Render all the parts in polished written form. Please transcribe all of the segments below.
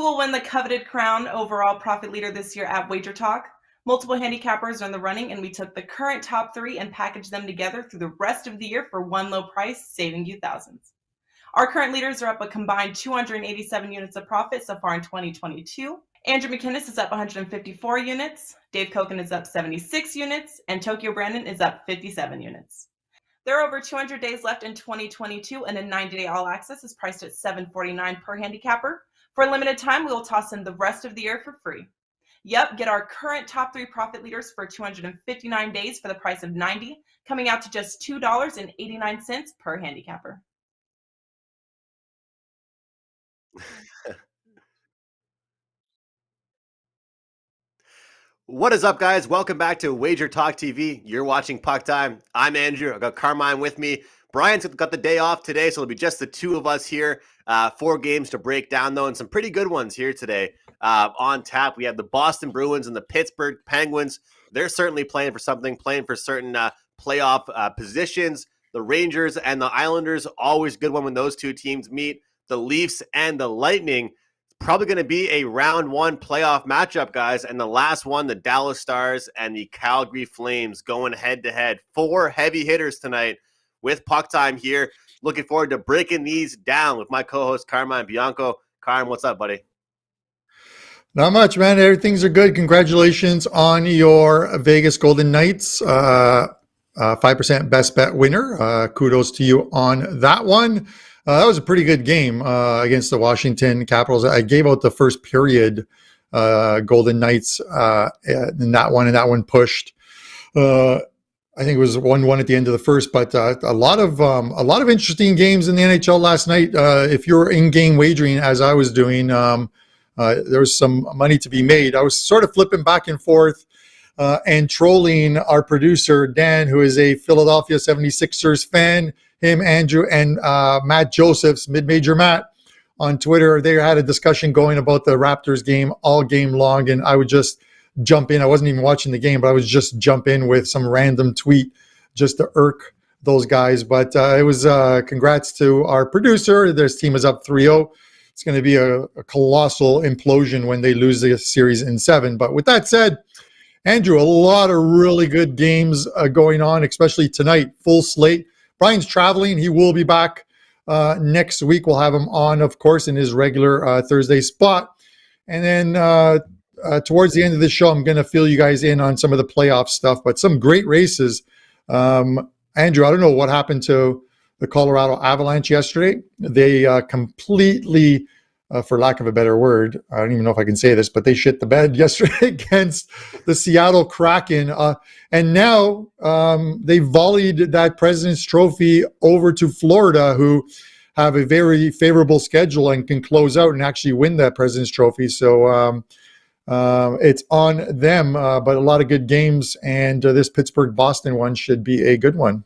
will win the coveted crown overall profit leader this year at WagerTalk? Multiple handicappers are in the running, and we took the current top 3 and packaged them together through the rest of the year for one low price, saving you thousands. Our current leaders are up a combined 287 units of profit so far in 2022. Andrew McInnis is up 154 units, Dave Koken is up 76 units, and Tokyo Brandon is up 57 units. There are over 200 days left in 2022, and a 90-day all access is priced at $7.49 per handicapper. For a limited time, we will toss in the rest of the year for free. Yep, get our current top 3 profit leaders for 259 days for the price of $90, coming out to just $2.89 per handicapper. What is up, guys? Welcome back to WagerTalk TV. You're watching Puck Time. I'm Andrew. I've got Carmine with me. Brian's got the day off today, so it'll be just the two of us here. 4 games to break down, though, and some pretty good ones here today. On tap, we have the Boston Bruins and the Pittsburgh Penguins. They're certainly playing for something, playing for certain playoff positions. The Rangers and the Islanders, always good one when those two teams meet. The Leafs and the Lightning. Probably going to be a round 1 playoff matchup, guys. And the last one, the Dallas Stars and the Calgary Flames going head-to-head. 4 heavy hitters tonight with Puck Time here. Looking forward to breaking these down with my co-host, Carmine Bianco. Carm, what's up, buddy? Not much, man. Everything's are good. Congratulations on your Vegas Golden Knights 5% best bet winner. Kudos to you on that one. That was a pretty good game against the Washington Capitals. I gave out the first period Golden Knights in that one, and that one pushed. I think it was 1-1 at the end of the first, but a lot of interesting games in the NHL last night. If you're in-game wagering, as I was doing, there was some money to be made. I was sort of flipping back and forth and trolling our producer, Dan, who is a Philadelphia 76ers fan. Him, Andrew, and Matt Josephs, Mid-Major Matt, on Twitter. They had a discussion going about the Raptors game all game long, and I would just jump in. I wasn't even watching the game, but I would just jump in with some random tweet just to irk those guys. But it was congrats to our producer. This team is up 3-0. It's going to be a colossal implosion when they lose the series in 7. But with that said, Andrew, a lot of really good games going on, especially tonight. Full slate. Brian's traveling. He will be back next week. We'll have him on, of course, in his regular Thursday spot. And then towards the end of the show, I'm going to fill you guys in on some of the playoff stuff, but some great races. Andrew, I don't know what happened to the Colorado Avalanche yesterday. They completely, for lack of a better word, I don't even know if I can say this, but they shit the bed yesterday against the Seattle Kraken. And now they volleyed that President's Trophy over to Florida, who have a very favorable schedule and can close out and actually win that President's Trophy. So it's on them, but a lot of good games. And this Pittsburgh-Boston one should be a good one.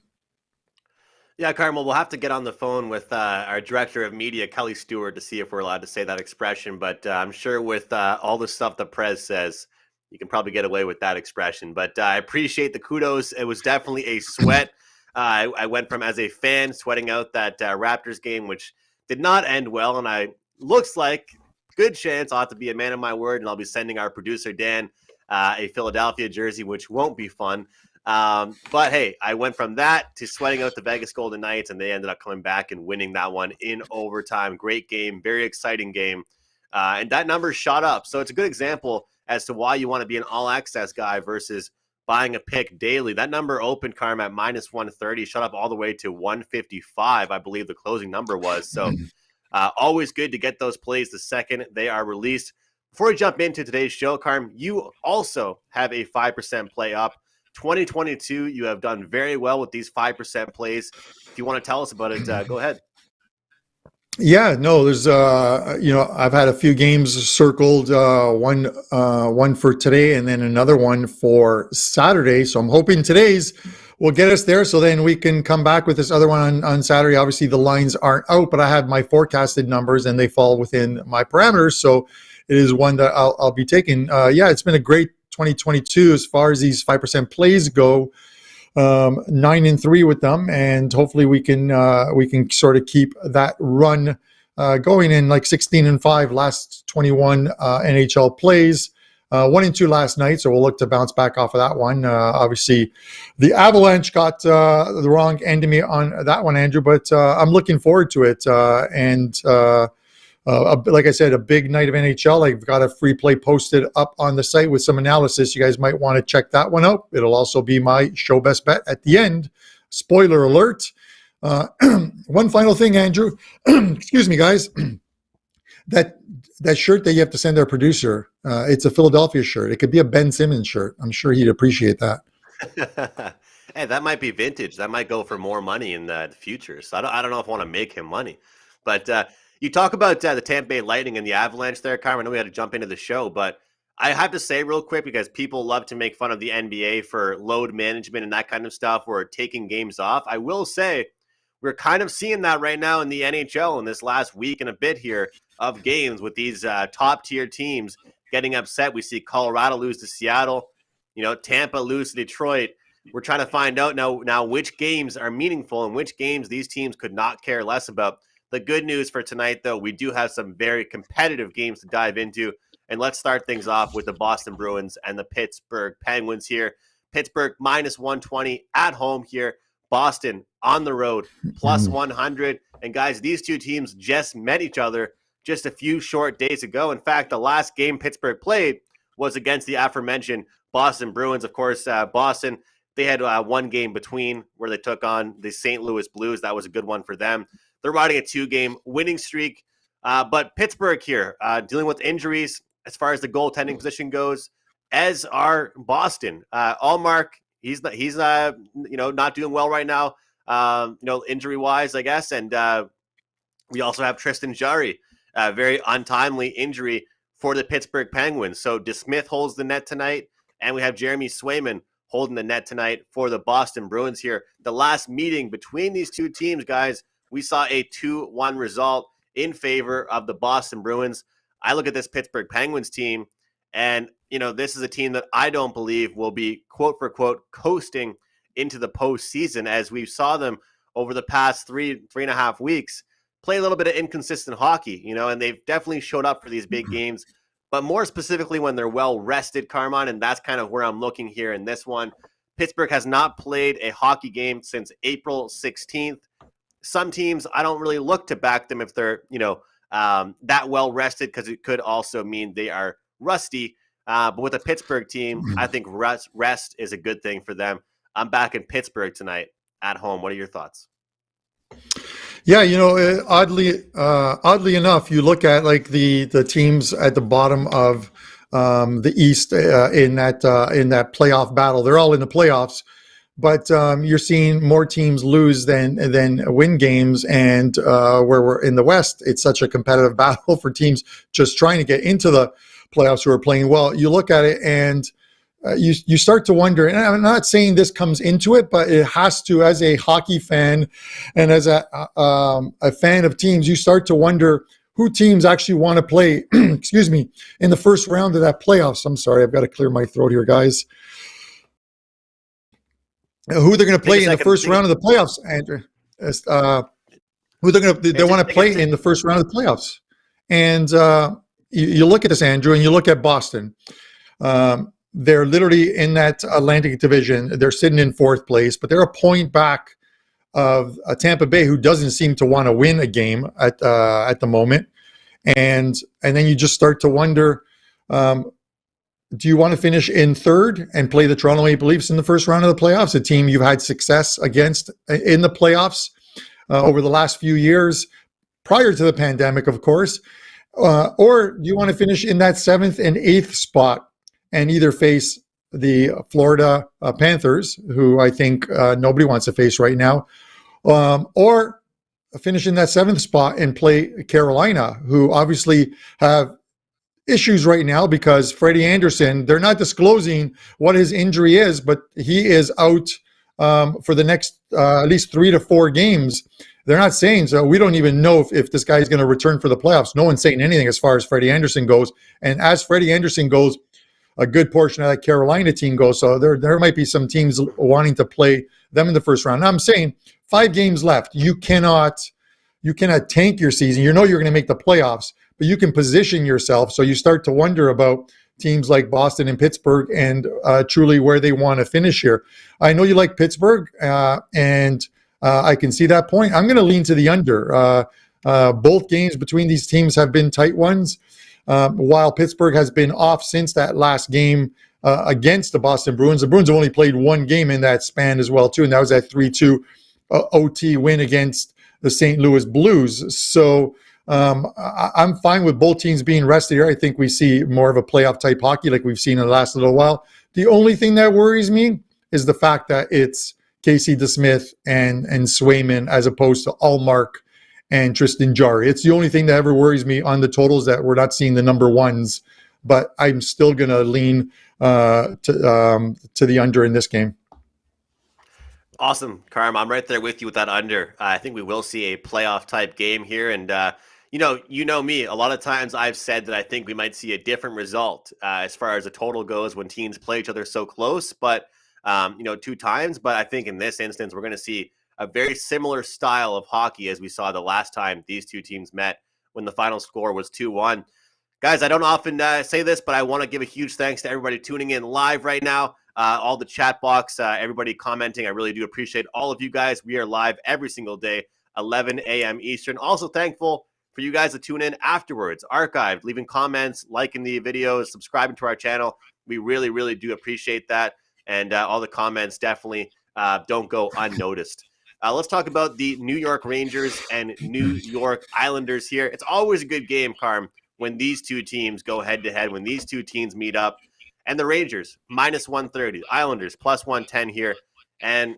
Yeah, Carmel, we'll have to get on the phone with our director of media, Kelly Stewart, to see if we're allowed to say that expression. But I'm sure with all the stuff the Prez says, you can probably get away with that expression. But I appreciate the kudos. It was definitely a sweat. I went from, as a fan, sweating out that Raptors game, which did not end well. And I looks like good chance I'll have to be a man of my word, and I'll be sending our producer, Dan, a Philadelphia jersey, which won't be fun. But hey, I went from that to sweating out the Vegas Golden Knights, and they ended up coming back and winning that one in overtime. Great game, very exciting game. And that number shot up. So it's a good example as to why you want to be an all-access guy versus buying a pick daily. That number opened, Carm, at minus 130, shot up all the way to 155, I believe the closing number was. So always good to get those plays the second they are released. Before we jump into today's show, Carm, you also have a 5% play up. 2022, you have done very well with these 5% plays. If you want to tell us about it, go ahead. Yeah, no, there's, I've had a few games circled, one for today and then another one for Saturday. So I'm hoping today's will get us there. So then we can come back with this other one on Saturday. Obviously the lines aren't out, but I have my forecasted numbers and they fall within my parameters. So it is one that I'll be taking. It's been a great 2022 as far as these 5% plays go. 9-3 with them, and hopefully we can sort of keep that run going in like 16-5 last 21 NHL plays. 1-2 last night, so we'll look to bounce back off of that one. Obviously, the Avalanche got the wrong end of me on that one, Andrew, but I'm looking forward to it. Like I said, a big night of NHL. I've got a free play posted up on the site with some analysis. You guys might want to check that one out. It'll also be my show best bet at the end. Spoiler alert. One final thing, Andrew. Excuse me, guys. That shirt that you have to send our producer, it's a Philadelphia shirt. It could be a Ben Simmons shirt. I'm sure he'd appreciate that. Hey, that might be vintage. That might go for more money in the future. So I don't know if I want to make him money. But you talk about the Tampa Bay Lightning and the Avalanche there, Carmine. I know we had to jump into the show, but I have to say real quick, because people love to make fun of the NBA for load management and that kind of stuff, or taking games off. I will say we're kind of seeing that right now in the NHL in this last week and a bit here of games with these top-tier teams getting upset. We see Colorado lose to Seattle, Tampa lose to Detroit. We're trying to find out now which games are meaningful and which games these teams could not care less about. The good news for tonight, though, we do have some very competitive games to dive into. And let's start things off with the Boston Bruins and the Pittsburgh Penguins here. Pittsburgh minus 120 at home here. Boston on the road plus 100. And guys, these two teams just met each other just a few short days ago. In fact, the last game Pittsburgh played was against the aforementioned Boston Bruins. Of course, Boston, they had one game between where they took on the St. Louis Blues. That was a good one for them. They're riding a 2-game winning streak. But Pittsburgh here, dealing with injuries as far as the goaltending position goes, as are Boston. Allmark, he's not doing well right now, injury-wise, I guess. And we also have Tristan Jarry. Very untimely injury for the Pittsburgh Penguins. So DeSmith holds the net tonight, and we have Jeremy Swayman holding the net tonight for the Boston Bruins here. The last meeting between these two teams, guys, we saw a 2-1 result in favor of the Boston Bruins. I look at this Pittsburgh Penguins team, and, this is a team that I don't believe will be, quote for quote, coasting into the postseason, as we saw them over the past three and a half weeks play a little bit of inconsistent hockey, and they've definitely showed up for these big games, but more specifically when they're well rested, Carmine, and that's kind of where I'm looking here in this one. Pittsburgh has not played a hockey game since April 16th. Some teams, I don't really look to back them if they're, that well rested, because it could also mean they are rusty. But with a Pittsburgh team, I think rest is a good thing for them. I'm back in Pittsburgh tonight at home. What are your thoughts? Yeah, oddly enough, you look at like the teams at the bottom of the East in that playoff battle. They're all in the playoffs, but you're seeing more teams lose than win games. And where we're in the West, it's such a competitive battle for teams just trying to get into the playoffs who are playing well. You look at it and you start to wonder, and I'm not saying this comes into it, but it has to, as a hockey fan and as a fan of teams, you start to wonder who teams actually want to play, excuse me, in the first round of that playoffs. I'm sorry, I've got to clear my throat here, guys. Who they're going to play in the first round of the playoffs, Andrew. Who they want to play in the first round of the playoffs. And you look at this, Andrew, and you look at Boston. They're literally in that Atlantic Division. They're sitting in fourth place, but they're a point back of Tampa Bay, who doesn't seem to want to win a game at the moment. And then you just start to wonder, do you want to finish in third and play the Toronto Maple Leafs in the first round of the playoffs, a team you've had success against in the playoffs over the last few years, prior to the pandemic, of course? Or do you want to finish in that 7th and 8th spot and either face the Florida Panthers, who I think nobody wants to face right now, or finish in that 7th spot and play Carolina, who obviously have issues right now because Freddie Anderson, they're not disclosing what his injury is, but he is out for the next at least 3 to 4 games. They're not saying, so we don't even know if this guy is going to return for the playoffs. No one's saying anything as far as Freddie Anderson goes. And as Freddie Anderson goes, a good portion of that Carolina team goes. So there might be some teams wanting to play them in the first round. Now, I'm saying 5 games left. You cannot you cannot tank your season. You know you're going to make the playoffs, but you can position yourself. So you start to wonder about teams like Boston and Pittsburgh and truly where they want to finish here. I know you like Pittsburgh, and I can see that point. I'm going to lean to the under. Both games between these teams have been tight ones, while Pittsburgh has been off since that last game against the Boston Bruins. The Bruins have only played one game in that span as well, too, and that was that 3-2 OT win against the St. Louis Blues. So I'm fine with both teams being rested here. I think we see more of a playoff type hockey like we've seen in the last little while. The only thing that worries me is the fact that it's Casey DeSmith and Swayman as opposed to Allmark and Tristan Jarry. It's the only thing that ever worries me on the totals, that we're not seeing the number ones, but I'm still going to lean to the under in this game. Awesome, Carm. I'm right there with you with that under. I think we will see a playoff type game here. And, you know me, a lot of times I've said that I think we might see a different result as far as the total goes when teams play each other so close, but, 2 times. But I think in this instance, we're going to see a very similar style of hockey as we saw the last time these two teams met when the final score was 2-1. Guys, I don't often say this, but I want to give a huge thanks to everybody tuning in live right now. All the chat box, everybody commenting. I really do appreciate all of you guys. We are live every single day, 11 a.m. Eastern. Also thankful for you guys to tune in afterwards, archived, leaving comments, liking the videos, subscribing to our channel. We really, really do appreciate that. And all the comments definitely don't go unnoticed. Let's talk about the New York Rangers and New York Islanders here. It's always a good game, Carm, when these two teams go head-to-head, when these two teams meet up. And the Rangers, minus 130. Islanders, plus 110 here. And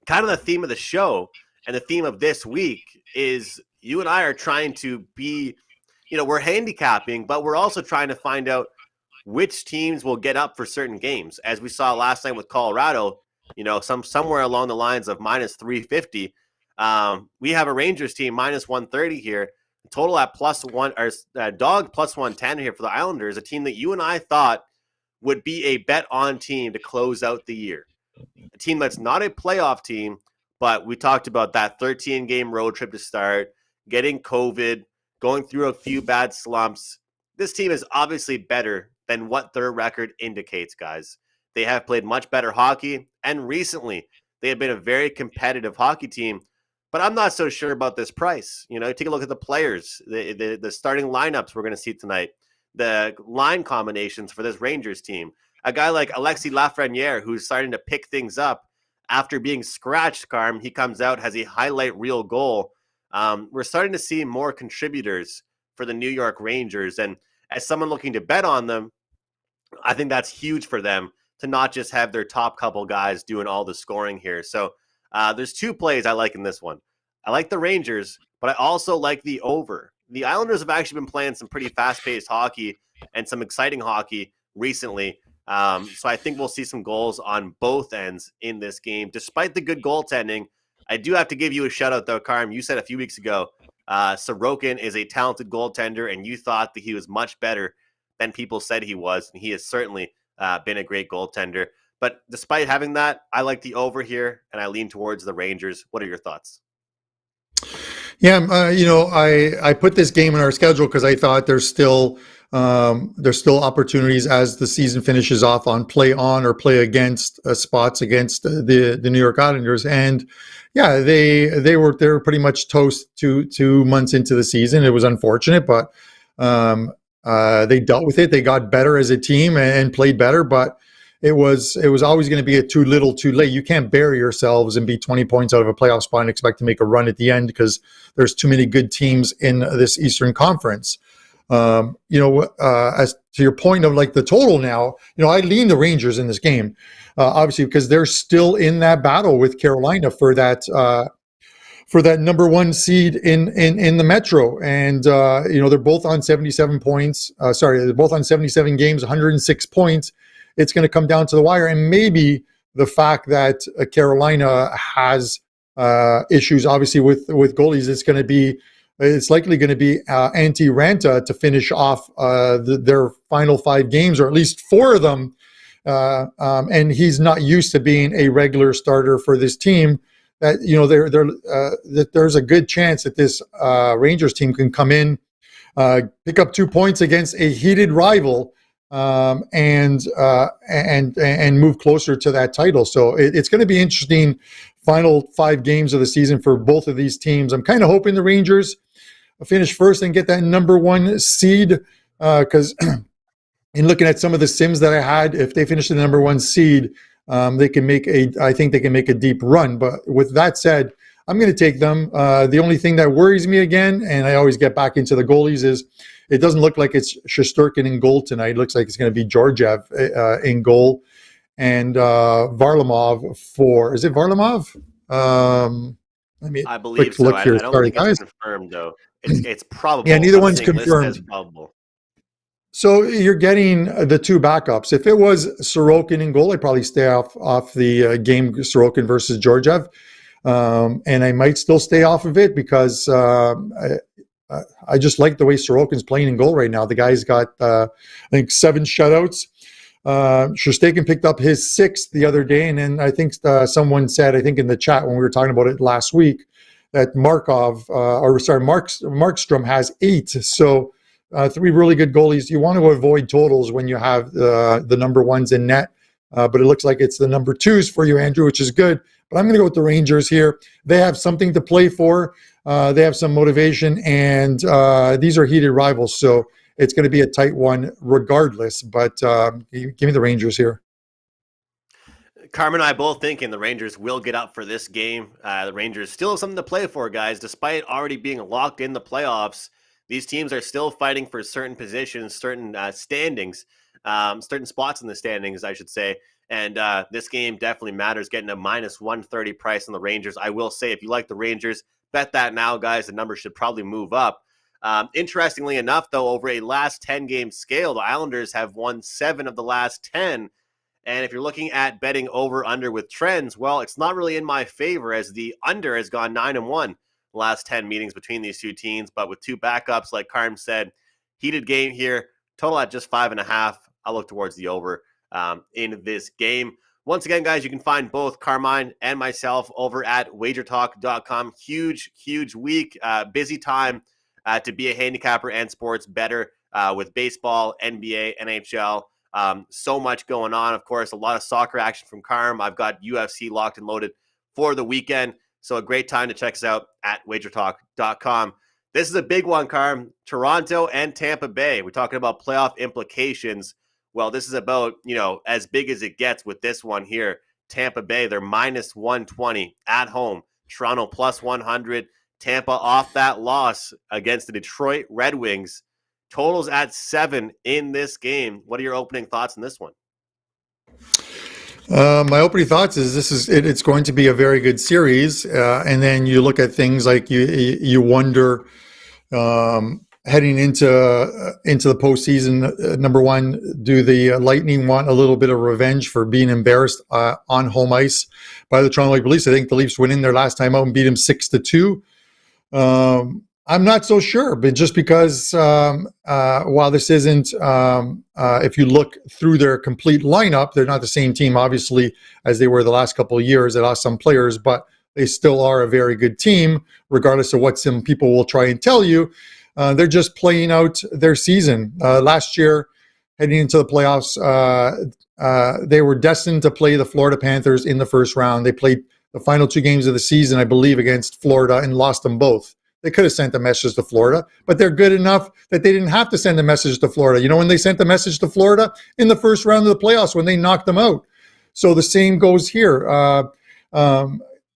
kind of the theme of the show and the theme of this week is you and I are trying to be, we're handicapping, but we're also trying to find out which teams will get up for certain games. As we saw last night with Colorado, somewhere along the lines of minus 350. We have a Rangers team minus 130 here. Total at plus one, or dog plus 110 here for the Islanders, a team that you and I thought would be a bet on team to close out the year. A team that's not a playoff team, but we talked about that 13-game road trip to start, getting COVID, going through a few bad slumps. This team is obviously better than what their record indicates, guys. They have played much better hockey, and recently they have been a very competitive hockey team. But I'm not so sure about this price. Take a look at the players, the starting lineups we're going to see tonight, the line combinations for this Rangers team. A guy like Alexis Lafreniere, who's starting to pick things up after being scratched, Carm. He comes out, has a highlight reel goal. We're starting to see more contributors for the New York Rangers. And as someone looking to bet on them, I think that's huge for them to not just have their top couple guys doing all the scoring here. So there's 2 plays I like in this one. I like the Rangers, but I also like the over. The Islanders have actually been playing some pretty fast-paced hockey and some exciting hockey recently. So I think we'll see some goals on both ends in this game. Despite the good goaltending, I do have to give you a shout-out, though, Carm. You said a few weeks ago, Sorokin is a talented goaltender, and you thought that he was much better than people said he was, and he has certainly been a great goaltender. But despite having that, I like the over here, and I lean towards the Rangers. What are your thoughts? Yeah, I put this game in our schedule because I thought there's still opportunities as the season finishes off on play on or play against spots against the New York Islanders, and yeah, they were pretty much toast 2 months into the season. It was unfortunate, but they dealt with it. They got better as a team and played better, but it was always going to be a too little, too late. You can't bury yourselves and be 20 points out of a playoff spot and expect to make a run at the end because there's too many good teams in this Eastern Conference. As to your point of like the total now, I lean the Rangers in this game, obviously because they're still in that battle with Carolina for that number 1 seed in the Metro, and they're both on 77 points. They're both on 77 games, 106 points. It's going to come down to the wire, and maybe the fact that Carolina has issues, obviously with goalies, it's likely going to be Antti Ranta to finish off their final 5 games, or at least 4 of them. And he's not used to being a regular starter for this team. that that there's a good chance that this Rangers team can come in, pick up 2 points against a heated rival, and move closer to that title. So it's going to be interesting. Final 5 games of the season for both of these teams. I'm kind of hoping the Rangers finish first and get that number 1 seed, because in looking at some of the sims that I had, if they finish the number 1 seed, I think they can make a deep run. But with that said, I'm going to take them. The only thing that worries me again, and I always get back into the goalies, is it doesn't look like it's Shesterkin in goal tonight. It looks like it's going to be Georgiev in goal, and Varlamov for, is it Varlamov? I believe so. I don't think it's confirmed, though. It's probable. Yeah, neither one's confirmed. So you're getting the 2 backups. If it was Sorokin in goal, I'd probably stay off the game Sorokin versus Georgiev. And I might still stay off of it because I just like the way Sorokin's playing in goal right now. The guy's got, I think, 7 shutouts. Shesterkin picked up his 6th the other day. And then I think someone said, I think in the chat when we were talking about it last week, that Markstrom has 8. So 3 really good goalies. You want to avoid totals when you have the number 1s in net. But it looks like it's the number 2s for you, Andrew, which is good. But I'm going to go with the Rangers here. They have something to play for. They have some motivation, and these are heated rivals. So it's going to be a tight one regardless. But give me the Rangers here. Carmine and I both thinking the Rangers will get up for this game. The Rangers still have something to play for, guys. Despite already being locked in the playoffs, these teams are still fighting for certain positions, certain standings, certain spots in the standings, I should say. And this game definitely matters, getting a minus 130 price on the Rangers. I will say, if you like the Rangers, bet that now, guys. The number should probably move up. Interestingly enough, though, over a last 10-game scale, the Islanders have won 7 of the last 10. And if you're looking at betting over-under with trends, well, it's not really in my favor, as the under has gone 9-1 the last 10 meetings between these 2 teams. But with 2 backups, like Carm said, heated game here, total at just 5.5. I'll look towards the over in this game. Once again, guys, you can find both Carmine and myself over at WagerTalk.com. Huge week, busy time to be a handicapper and sports bettor with baseball, NBA, NHL. So much going on. Of course, a lot of soccer action from Carm. I've got UFC locked and loaded for the weekend. So a great time to check us out at WagerTalk.com. This is a big one, Carm. Toronto and Tampa Bay. We're talking about playoff implications. Well, this is about, as big as it gets with this one here. Tampa Bay, they're minus 120 at home. Toronto plus 100. Tampa off that loss against the Detroit Red Wings. Totals at 7 in this game. What are your opening thoughts on this one? My opening thoughts is it's going to be a very good series. And then you look at things like you wonder, heading into the postseason, number one, do the Lightning want a little bit of revenge for being embarrassed on home ice by the Toronto Maple Leafs? I think the Leafs went in there last time out and beat them 6-2. I'm not so sure, but just because while this isn't, if you look through their complete lineup, they're not the same team, obviously, as they were the last couple of years. They lost some players, but they still are a very good team, regardless of what some people will try and tell you. They're just playing out their season. Last year, heading into the playoffs, they were destined to play the Florida Panthers in the first round. They played the final 2 games of the season, I believe, against Florida and lost them both. They could have sent a message to Florida, but they're good enough that they didn't have to send a message to Florida. You know when they sent a message to Florida? In the first round of the playoffs when they knocked them out. So the same goes here.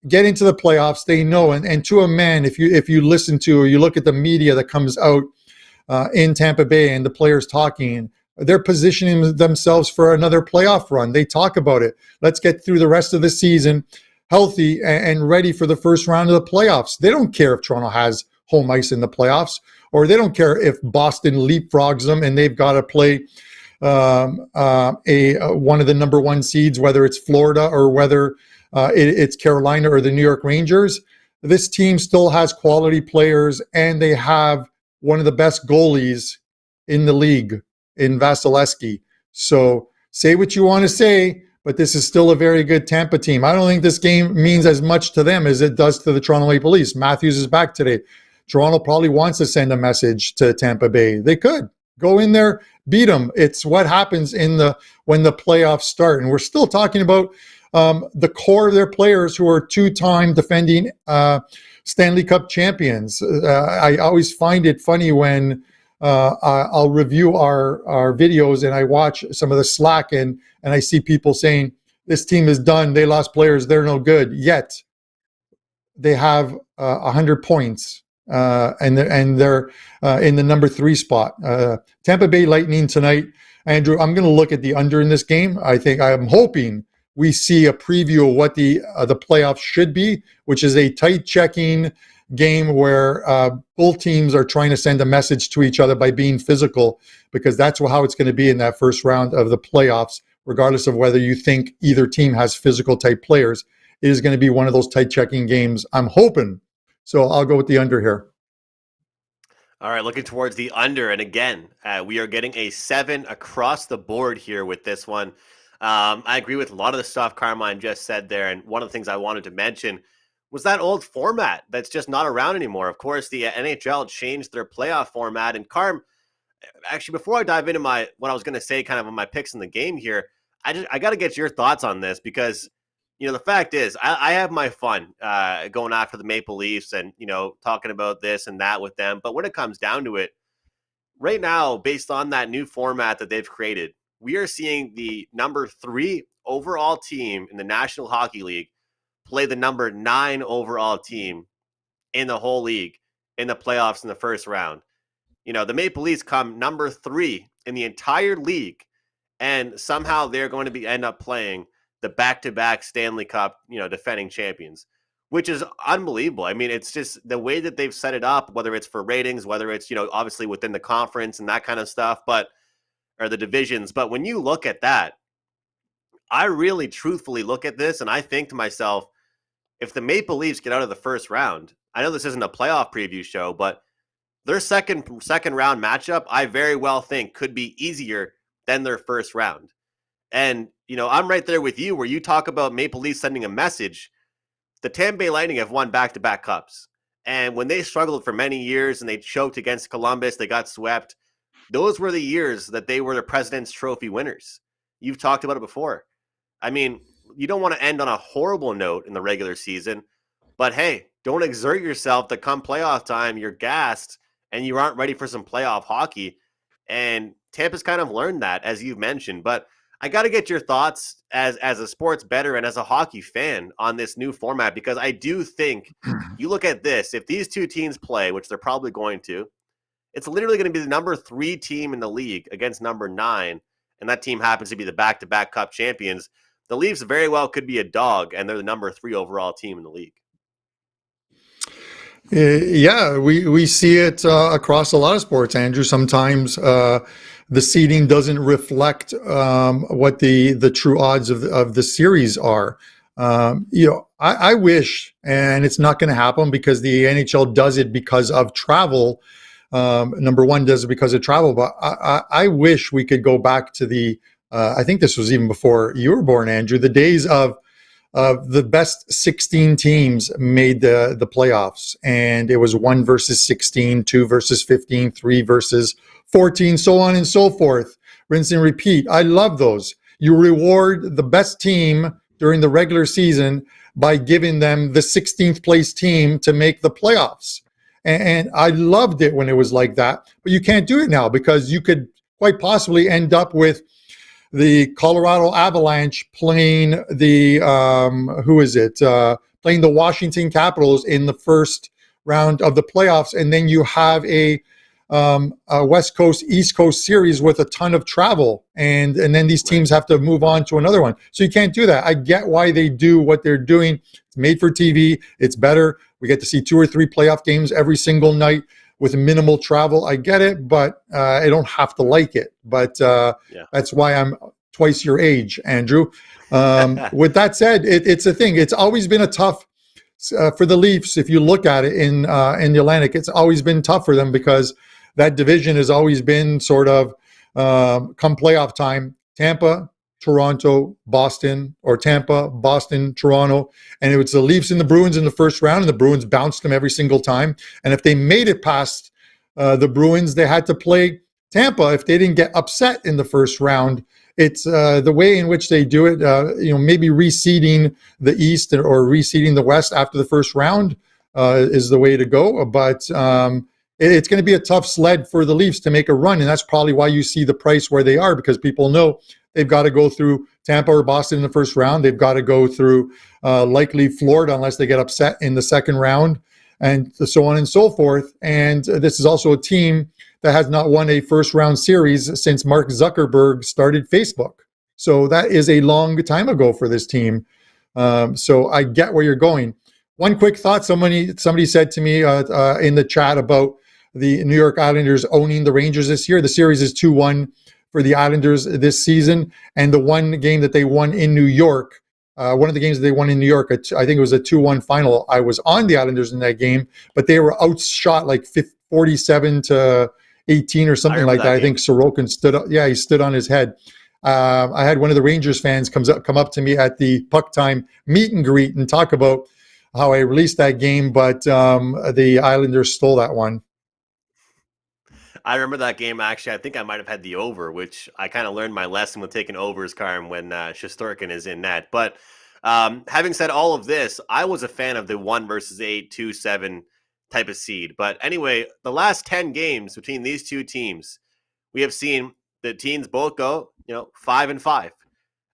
Get into the playoffs, they know. And to a man, if you listen to or you look at the media that comes out in Tampa Bay and the players talking, they're positioning themselves for another playoff run. They talk about it. Let's get through the rest of the season healthy and ready for the first round of the playoffs. They don't care if Toronto has home ice in the playoffs, or they don't care if Boston leapfrogs them and they've got to play one of the number 1 seeds, whether it's Florida or whether it's Carolina or the New York Rangers. This team still has quality players, and they have one of the best goalies in the league in Vasilevsky. So say what you want to say, but this is still a very good Tampa team. I don't think this game means as much to them as it does to the Toronto Maple Leafs. Matthews is back today. Toronto probably wants to send a message to Tampa Bay. They could go in there, beat them. It's what happens when the playoffs start. And we're still talking about the core of their players who are two-time defending Stanley Cup champions. I always find it funny when I'll review our videos and I watch some of the Slack and I see people saying, this team is done. They lost players. They're no good. Yet they have 100 points. And they're in the number 3 spot. Tampa Bay Lightning tonight. Andrew, I'm going to look at the under in this game. I'm hoping we see a preview of what the playoffs should be, which is a tight checking game where both teams are trying to send a message to each other by being physical, because that's how it's going to be in that first round of the playoffs, regardless of whether you think either team has physical type players. It is going to be one of those tight checking games, I'm hoping. So I'll go with the under here. All right, looking towards the under. And again, we are getting a 7 across the board here with this one. I agree with a lot of the stuff Carmine just said there. And one of the things I wanted to mention was that old format that's just not around anymore. Of course, the NHL changed their playoff format. And Carm, actually, before I dive into what I was going to say kind of on my picks in the game here, I got to get your thoughts on this because the fact is, I have my fun going after the Maple Leafs and, talking about this and that with them. But when it comes down to it, right now, based on that new format that they've created, we are seeing the number 3 overall team in the National Hockey League play the number 9 overall team in the whole league in the playoffs in the first round. The Maple Leafs come number 3 in the entire league, and somehow they're going to end up playing the back-to-back Stanley Cup, defending champions, which is unbelievable. I mean, it's just the way that they've set it up, whether it's for ratings, whether it's, obviously within the conference and that kind of stuff, or the divisions. But when you look at that, I really truthfully look at this and I think to myself, if the Maple Leafs get out of the first round, I know this isn't a playoff preview show, but their second round matchup, I very well think could be easier than their first round. And, I'm right there with you where you talk about Maple Leafs sending a message. The Tampa Bay Lightning have won back-to-back cups. And when they struggled for many years and they choked against Columbus, they got swept. Those were the years that they were the President's Trophy winners. You've talked about it before. I mean, you don't want to end on a horrible note in the regular season, but hey, don't exert yourself to come playoff time. You're gassed and you aren't ready for some playoff hockey. And Tampa's kind of learned that, as you've mentioned. But I got to get your thoughts as a sports bettor and as a hockey fan on this new format, because I do think you look at this, if these two teams play, which they're probably going to, it's literally going to be the number 3 team in the league against number 9, and that team happens to be the back-to-back Cup champions. The Leafs very well could be a dog, and they're the number 3 overall team in the league. Yeah, we see it across a lot of sports, Andrew. Sometimes the seeding doesn't reflect what the true odds of the series are. I wish, and it's not going to happen because the NHL does it because of travel. Number one does it because of travel, but I wish we could go back to I think this was even before you were born, Andrew, the days of the best 16 teams made the playoffs, and it was 1 versus 16, 2 versus 15, 3 versus 14, so on and so forth. Rinse and repeat. I love those. You reward the best team during the regular season by giving them the 16th place team to make the playoffs. And I loved it when it was like that, but you can't do it now because you could quite possibly end up with the Colorado Avalanche playing playing the Washington Capitals in the first round of the playoffs, and then you have a West Coast East Coast series with a ton of travel, and then these teams have to move on to another one. So you can't do that. I get why they do what they're doing. It's made for TV. It's better. We get to see 2 or 3 playoff games every single night with minimal travel. I get it, but I don't have to like it. But that's why I'm twice your age, Andrew. With that said, it's a thing. It's always been a tough for the Leafs. If you look at it in the Atlantic, it's always been tough for them because that division has always been sort of come playoff time. Tampa, Toronto, Boston, or Tampa, Boston, Toronto, and it was the Leafs and the Bruins in the first round, and the Bruins bounced them every single time. And if they made it past the Bruins, they had to play Tampa if they didn't get upset in the first round. It's the way in which they do it, maybe reseeding the East or reseeding the West after the first round is the way to go. But it's going to be a tough sled for the Leafs to make a run, and that's probably why you see the price where they are, because people know they've got to go through Tampa or Boston in the first round. They've got to go through likely Florida unless they get upset in the second round, and so on and so forth. And this is also a team that has not won a first-round series since Mark Zuckerberg started Facebook. So that is a long time ago for this team. So I get where you're going. One quick thought. Somebody said to me in the chat about the New York Islanders owning the Rangers this year. The series is 2-1 for the Islanders this season. And the one game that they won in New York, one of the games that they won in New York, I think it was a 2-1 final. I was on the Islanders in that game, but they were outshot like 47-18 or something like that. I think Sorokin stood up. Yeah, he stood on his head. I had one of the Rangers fans come up to me at the Puck Time meet and greet and talk about how I released that game, but the Islanders stole that one. I remember that game, actually. I think I might have had the over, which I kind of learned my lesson with taking overs, Carm, when Shesterkin is in net. But having said all of this, I was a fan of the 1 versus 8, 2-7 type of seed. But anyway, the last 10 games between these two teams, we have seen the teams both go, 5-5.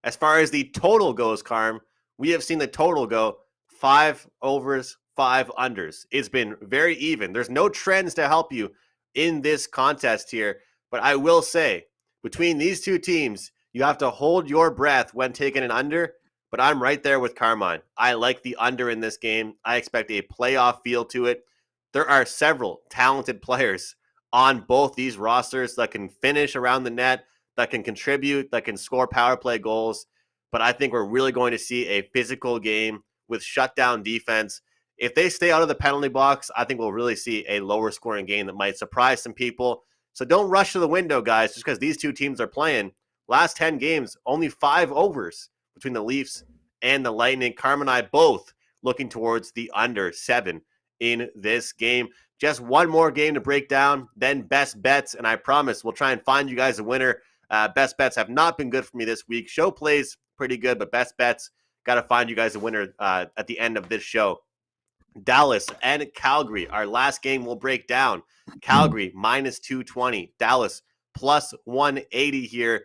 As far as the total goes, Carm, we have seen the total go 5 overs, 5 unders. It's been very even. There's no trends to help you in this contest here, but I will say, between these two teams, you have to hold your breath when taking an under, but I'm right there with Carmine. I like the under in this game. I expect a playoff feel to it. There are several talented players on both these rosters that can finish around the net, that can contribute, that can score power play goals, but I think we're really going to see a physical game with shutdown defense. If they stay out of the penalty box, I think we'll really see a lower scoring game that might surprise some people. So don't rush to the window, guys, just because these two teams are playing. Last 10 games, only 5 overs between the Leafs and the Lightning. Carm and I both looking towards the under 7 in this game. Just one more game to break down, then best bets, and I promise we'll try and find you guys a winner. Best bets have not been good for me this week. Show plays pretty good, but best bets, got to find you guys a winner at the end of this show. Dallas and Calgary, our last game will break down. Calgary minus 220, Dallas plus 180 here.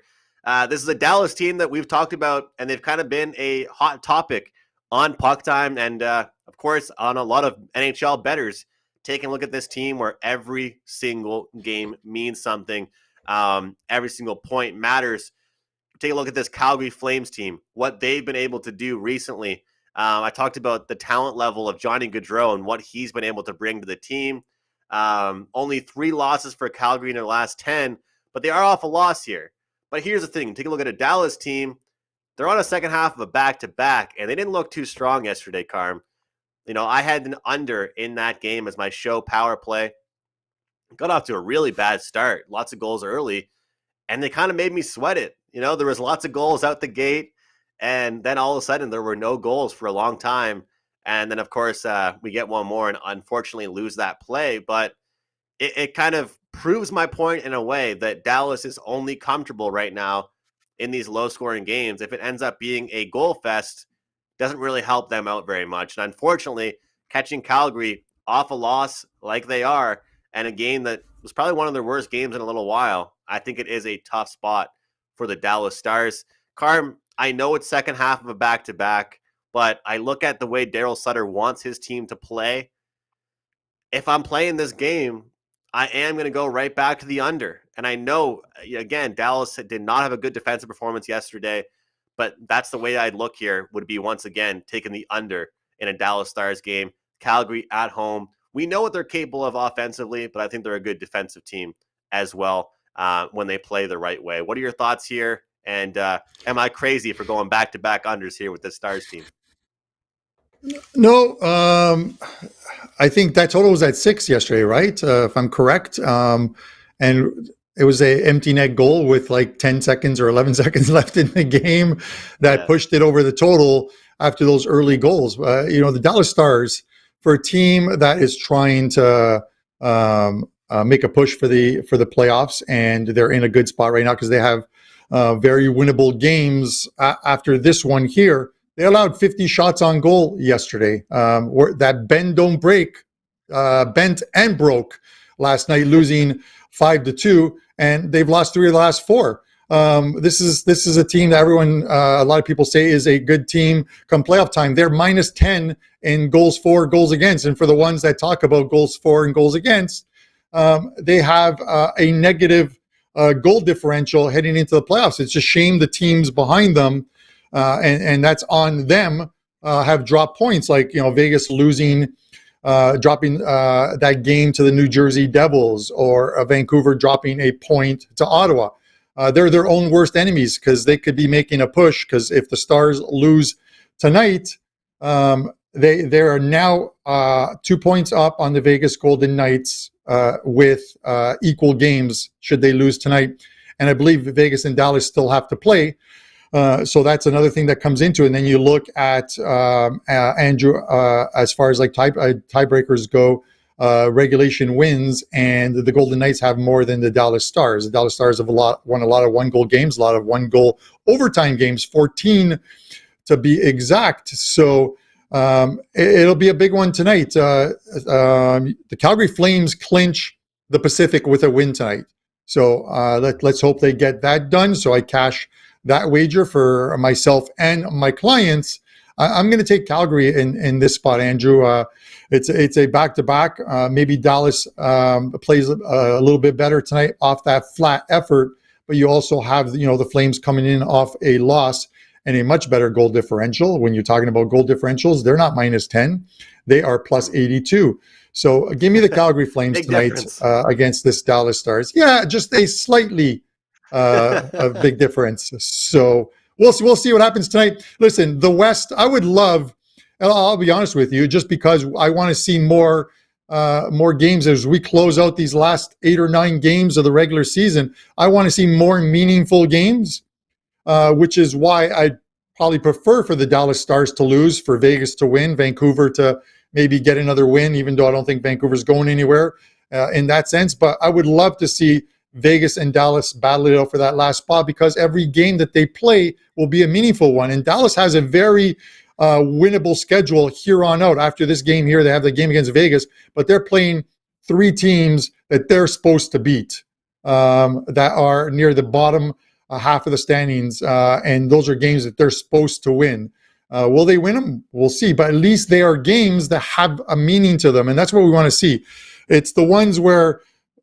This is a Dallas team that we've talked about, and they've kind of been a hot topic on Puck Time and, of course, on a lot of NHL bettors taking a look at this team where every single game means something. Every single point matters. Take a look at this Calgary Flames team, what they've been able to do recently. I talked about the talent level of Johnny Gaudreau and what he's been able to bring to the team. Only 3 losses for Calgary in their last 10, but they are off a loss here. But here's the thing. Take a look at a Dallas team. They're on a second half of a back-to-back, and they didn't look too strong yesterday, Carm. I had an under in that game as my show power play. Got off to a really bad start. Lots of goals early, and they kind of made me sweat it. There was lots of goals out the gate. And then all of a sudden, there were no goals for a long time. And then, of course, we get one more and unfortunately lose that play. But it kind of proves my point in a way that Dallas is only comfortable right now in these low-scoring games. If it ends up being a goal fest, doesn't really help them out very much. And unfortunately, catching Calgary off a loss like they are and a game that was probably one of their worst games in a little while, I think it is a tough spot for the Dallas Stars. Carm, I know it's second half of a back-to-back, but I look at the way Daryl Sutter wants his team to play. If I'm playing this game, I am going to go right back to the under. And I know, again, Dallas did not have a good defensive performance yesterday, but that's the way I'd look here, would be once again taking the under in a Dallas Stars game. Calgary at home. We know what they're capable of offensively, but I think they're a good defensive team as well when they play the right way. What are your thoughts here? And am I crazy for going back-to-back unders here with the Stars team? No, I think that total was at 6 yesterday, right? If I'm correct. And it was a empty net goal with like 10 seconds or 11 seconds left in the game that pushed it over the total after those early goals. The Dallas Stars, for a team that is trying to make a push for the playoffs, and they're in a good spot right now because they have very winnable games after this one here. They allowed 50 shots on goal yesterday. That bend don't break, bent and broke last night, losing 5-2, and they've lost 3 of the last 4. This is a team that everyone, a lot of people say, is a good team come playoff time. They're -10 in goals for, goals against, and for the ones that talk about goals for and goals against, they have a negative goal differential heading into the playoffs. It's a shame the teams behind them, and that's on them, have dropped points, like Vegas losing. Dropping that game to the New Jersey Devils, or Vancouver dropping a point to Ottawa. They're their own worst enemies because they could be making a push, because if the Stars lose tonight, they are now 2 points up on the Vegas Golden Knights with equal games should they lose tonight. And I believe Vegas and Dallas still have to play. So that's another thing that comes into it. And then you look at Andrew, as far as like tiebreakers go, regulation wins, and the Golden Knights have more than the Dallas Stars. The Dallas Stars have won a lot of one-goal games, a lot of one-goal overtime games, 14 to be exact. So it'll be a big one tonight. The Calgary Flames clinch the Pacific with a win tonight. So let's hope they get that done. So I cash that wager for myself and my clients. I'm going to take Calgary in this spot, Andrew. It's a back-to-back. Maybe Dallas plays a little bit better tonight off that flat effort, but you also have the Flames coming in off a loss and a much better goal differential. When you're talking about goal differentials, they're not -10; they are +82. So give me the Calgary Flames tonight against this Dallas Stars. Yeah, just a slightly a big difference. So we'll see what happens tonight. Listen, the West, I would love, and I'll be honest with you, just because I want to see more games as we close out these last 8 or 9 games of the regular season. I want to see more meaningful games, which is why I'd probably prefer for the Dallas Stars to lose, for Vegas to win, Vancouver to maybe get another win, even though I don't think Vancouver's going anywhere in that sense. But I would love to see Vegas and Dallas battle it out for that last spot, because every game that they play will be a meaningful one. And Dallas has a very winnable schedule here on out. After this game here, they have the game against Vegas, but they're playing 3 teams that they're supposed to beat, that are near the bottom half of the standings. And those are games that they're supposed to win. Will they win them? We'll see. But at least they are games that have a meaning to them. And that's what we want to see. It's the ones where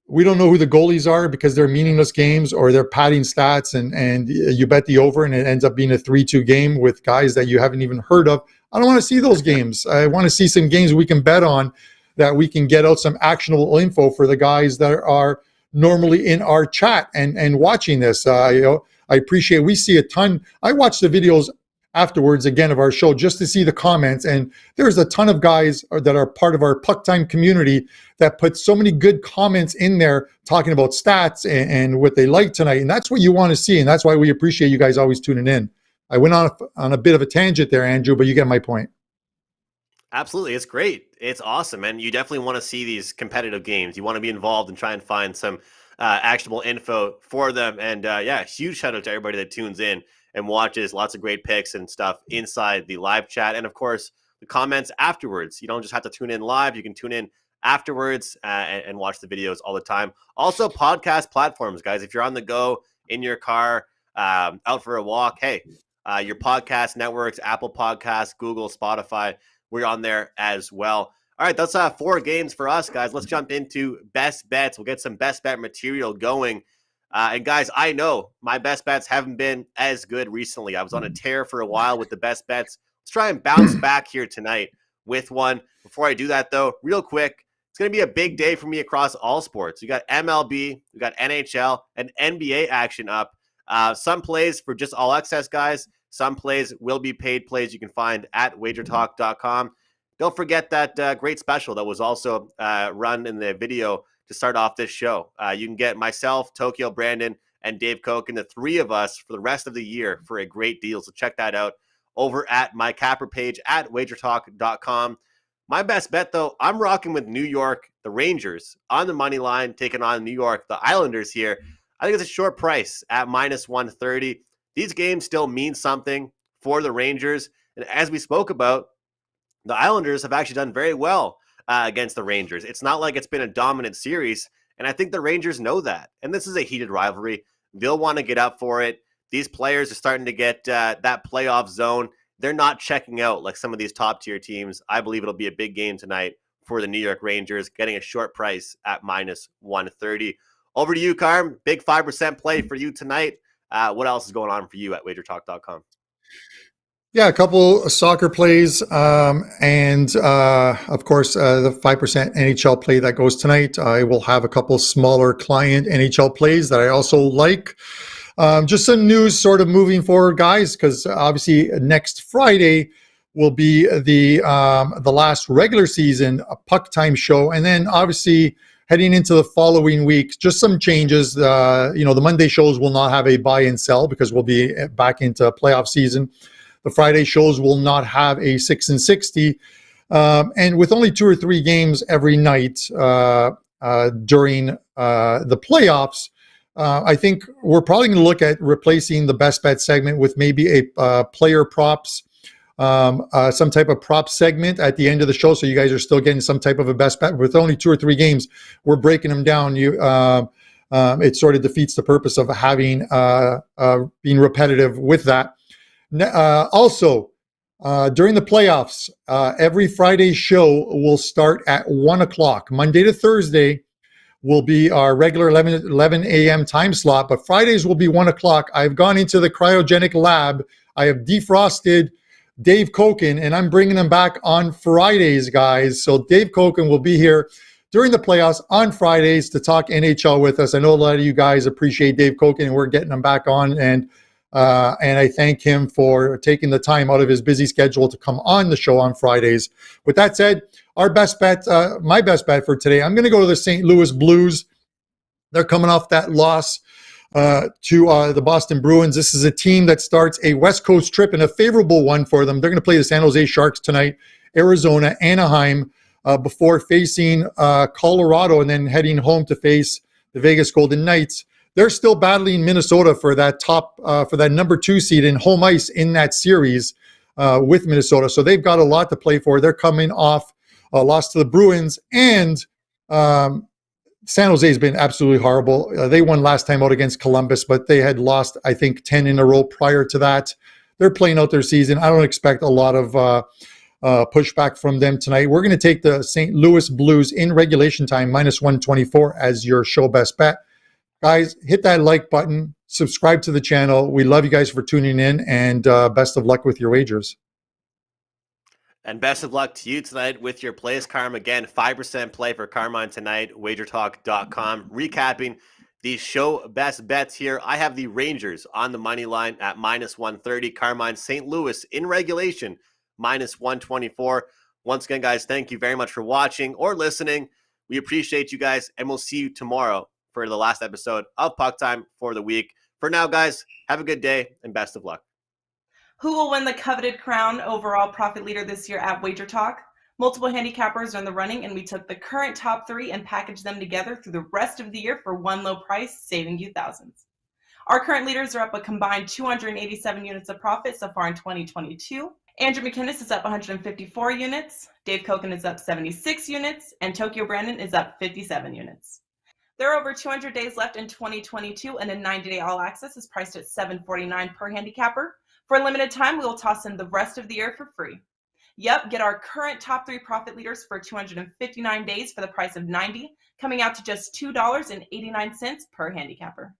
we don't know who the goalies are because they're meaningless games, or they're padding stats, and you bet the over and it ends up being a 3-2 game with guys that you haven't even heard of. I don't want to see those games. I want to see some games we can bet on, that we can get out some actionable info for the guys that are normally in our chat and watching this. I appreciate, we see a ton. I watch the videos afterwards again of our show just to see the comments, and there's a ton of guys that are part of our Puck Time community that put so many good comments in there talking about stats and what they like tonight, and that's what you want to see, and that's why we appreciate you guys always tuning in. I went on a bit of a tangent there, Andrew, but you get my point. Absolutely. It's great. It's awesome. And you definitely want to see these competitive games. You want to be involved and try and find some actionable info for them. And huge shout out to everybody that tunes in and watches. Lots of great picks and stuff inside the live chat. And of course, the comments afterwards. You don't just have to tune in live. You can tune in afterwards and watch the videos all the time. Also, podcast platforms, guys. If you're on the go, in your car, out for a walk, hey, your podcast networks, Apple Podcasts, Google, Spotify, we're on there as well. All right, that's 4 games for us, guys. Let's jump into best bets. We'll get some best bet material going. And guys, I know my best bets haven't been as good recently. I was on a tear for a while with the best bets. Let's try and bounce back here tonight with one. Before I do that, though, real quick, it's going to be a big day for me across all sports. We got MLB, we got NHL, and NBA action up. Some plays for just all access, guys. Some plays will be paid plays you can find at WagerTalk.com. Don't forget that great special that was also run in the video to start off this show. You can get myself, Tokyo, Brandon, and Dave Koken, the three of us, for the rest of the year for a great deal. So check that out over at my capper page at WagerTalk.com. My best bet, though, I'm rocking with New York, the Rangers, on the money line, taking on New York, the Islanders here. I think it's a short price at minus 130. These games still mean something for the Rangers. And as we spoke about, the Islanders have actually done very well against the Rangers. It's not like it's been a dominant series, and I think the Rangers know that. And this is a heated rivalry. They'll want to get up for it. These players are starting to get that playoff zone. They're not checking out like some of these top-tier teams. I believe it'll be a big game tonight for the New York Rangers, getting a short price at minus 130. Over to you, Carm. Big 5% play for you tonight. What else is going on for you at WagerTalk.com? Yeah, a couple of soccer plays, and of course, the 5% NHL play that goes tonight. I will have a couple smaller client NHL plays that I also like. Just some news sort of moving forward, guys, because obviously next Friday will be the last regular season Puck Time show, and then obviously heading into the following week, just some changes. The Monday shows will not have a buy and sell because we'll be back into playoff season. The Friday shows will not have a 6 and 60, and with only 2 or 3 games every night during the playoffs. I think we're probably going to look at replacing the best bet segment with maybe a player props, some type of prop segment at the end of the show. So you guys are still getting some type of a best bet. With only 2 or 3 games, we're breaking them down. It sort of defeats the purpose of having being repetitive with that. Also, during the playoffs, every Friday show will start at 1 o'clock. Monday to Thursday will be our regular 11 a.m. time slot, but Fridays will be 1 o'clock. I've gone into the cryogenic lab. I have defrosted Dave Koken, and I'm bringing him back on Fridays, guys. So Dave Koken will be here during the playoffs on Fridays to talk NHL with us. I know a lot of you guys appreciate Dave Koken, and we're getting him back on, and I thank him for taking the time out of his busy schedule to come on the show on Fridays. With that said, our best bet, my best bet for today, I'm going to go to the St. Louis Blues. They're coming off that loss to the Boston Bruins. This is a team that starts a West Coast trip and a favorable one for them. They're going to play the San Jose Sharks tonight, Arizona, Anaheim, before facing Colorado and then heading home to face the Vegas Golden Knights. They're still battling Minnesota for that for that number 2 seed in home ice in that series with Minnesota. So they've got a lot to play for. They're coming off a loss to the Bruins, and San Jose has been absolutely horrible. They won last time out against Columbus, but they had lost, I think, 10 in a row prior to that. They're playing out their season. I don't expect a lot of pushback from them tonight. We're going to take the St. Louis Blues in regulation time, minus 124 as your show best bet. Guys, hit that like button, subscribe to the channel. We love you guys for tuning in, and best of luck with your wagers. And best of luck to you tonight with your plays, Carm. Again, 5% play for Carmine tonight, WagerTalk.com. Recapping the show best bets here. I have the Rangers on the money line at minus 130. Carmine, St. Louis in regulation, minus 124. Once again, guys, thank you very much for watching or listening. We appreciate you guys, and we'll see you tomorrow for the last episode of Puck Time for the week. For now, guys, have a good day and best of luck. Who will win the coveted crown overall profit leader this year at WagerTalk? Multiple handicappers are in the running, and we took the current top 3 and packaged them together through the rest of the year for one low price, saving you thousands. Our current leaders are up a combined 287 units of profit so far in 2022. Andrew McInnis is up 154 units, Dave Koken is up 76 units, and Tokyo Brandon is up 57 units. There are over 200 days left in 2022, and a 90-day all access is priced at $7.49 per handicapper. For a limited time, we will toss in the rest of the year for free. Yep, get our current top 3 profit leaders for 259 days for the price of $90, coming out to just $2.89 per handicapper.